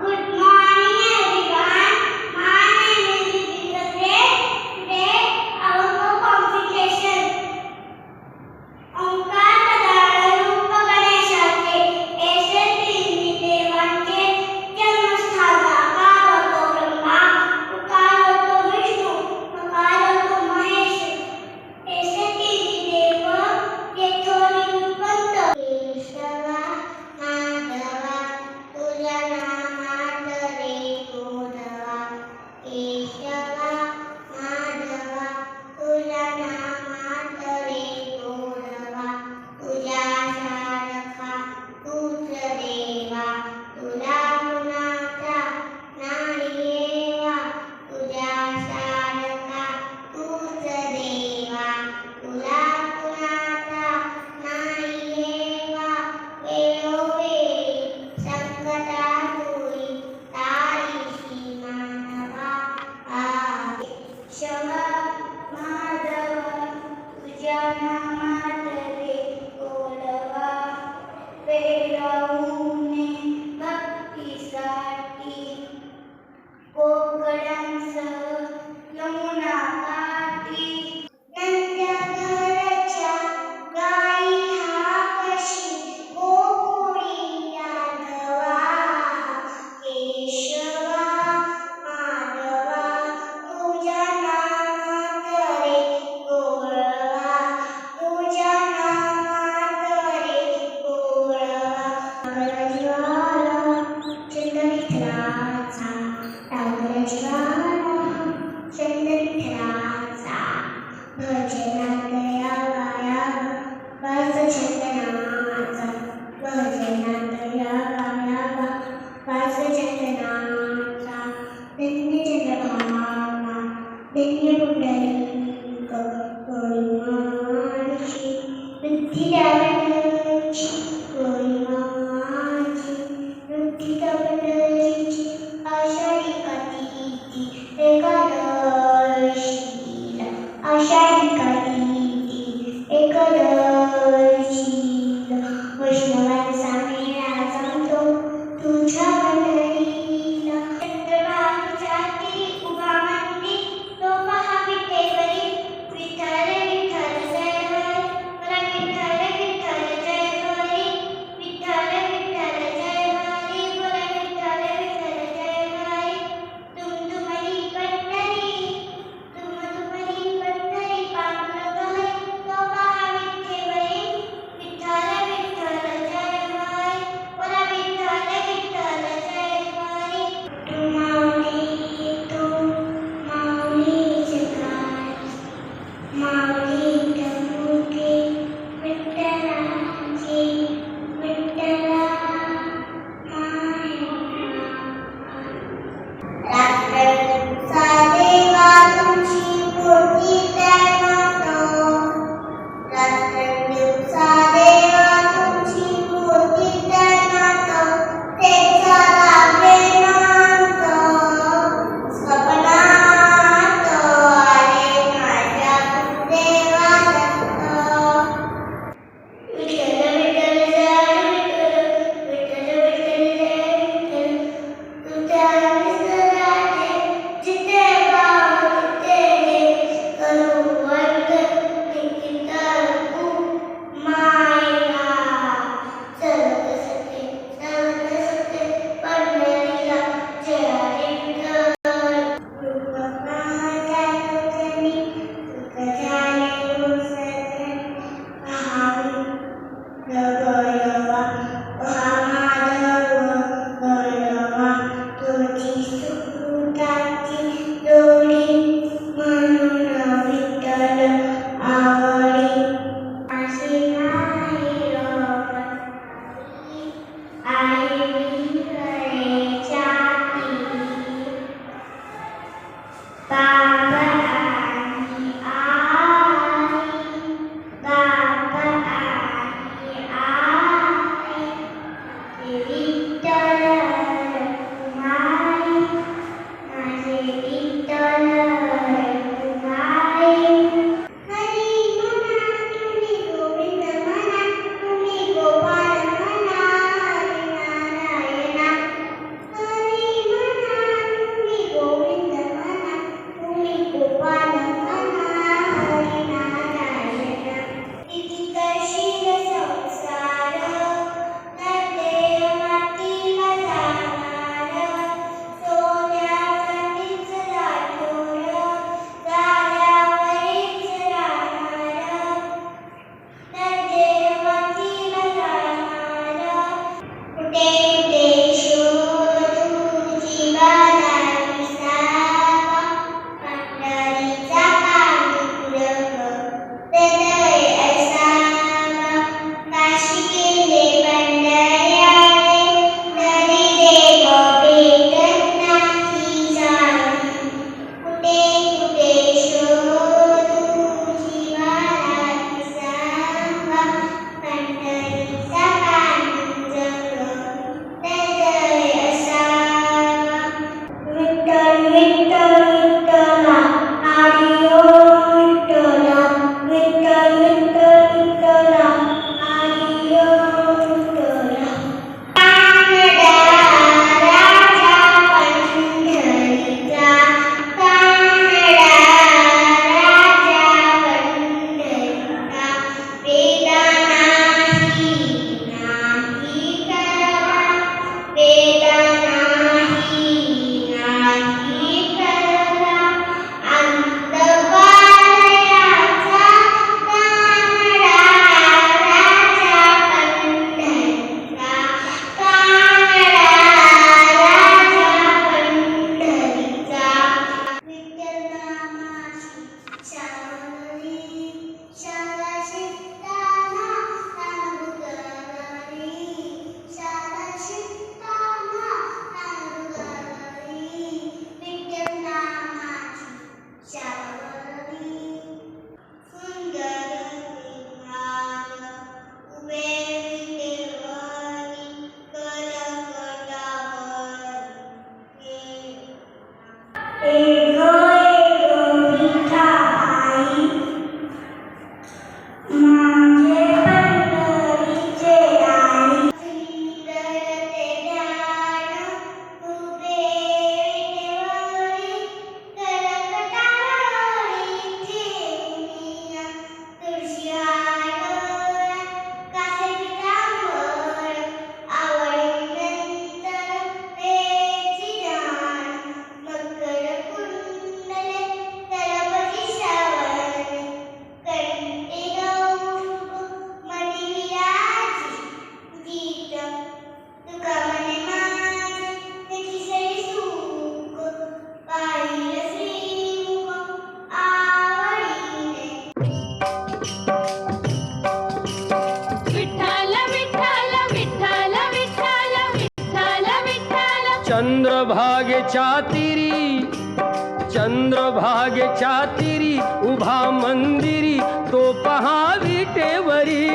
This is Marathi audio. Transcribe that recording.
Good morning everyone. My name is Deepika. Today our competition. Omkar पदार्थ रूप गणेशाचे ऐसे तीन देवांचे जन्मस्थान आकार होतो ब्रह्मा, उकार होतो विष्णू, मकार होतो महेश. ऐसे तीन देव येथोनी उत्पन्न. केशवा माधवा तुझ्या नामात रे गोडवा. केशवा माधवा तुझ्या नामात रे गोडवा. तुझ्या सारखा तूच देवा, तुला कुणाचा नाही येवा. तुझ्या सारखा तूच देवा, तुला कुणाचा नाही येवा. वेळोवेळी संकटातुरी तारीशी मानवा. केशवा माधवा तुझ्या नामात रे गोडवा. वेळोवेळी भक्तीसाठी कोकणांसह यमुना काठी. नंदघरच्या गाई हाकशी गोकुळी राघवा. केशवा माधवा तुझ्या नामात रे गोडवा. तुझ्या नामात रे गोडवा. रामराज्याला चंद्रविठ्ठलाचा, रामराज्याला चंद्रविठ्ठलाचा. भजनात यावा यावा वास चंदनाचा. भजनात यावा यावा वास चंदनाचा. धन्य चंद्रभागा धन्य पुंडलिक गोळीमाची. वृद्धी दावणची गोळीमाची. वृद्धी दावणची आषाढी कातिथी एकादशीला. आषाढी कातिथी एकादशीला. वैष्णवांचा मेळा जमतो तुझ्या पंढरीला. चंद्रभागेच्या तीरी उभा मंदी तो पहा विठेवरी. विठ्ठल विठ्ठल जय हरी, मला विठ्ठल विठ्ठल जय हरी. विठ्ठल विठ्ठल जय हरी, मला विठ्ठल विठ्ठल जय हरी. दुमदुमली पंढरी, दुमदुमली पंढरी. पांडुरंग हरी तो पहा विठेवरी. चंद्रभागेच्या तीरी उभा मंदिरी तो पहा विटेवरी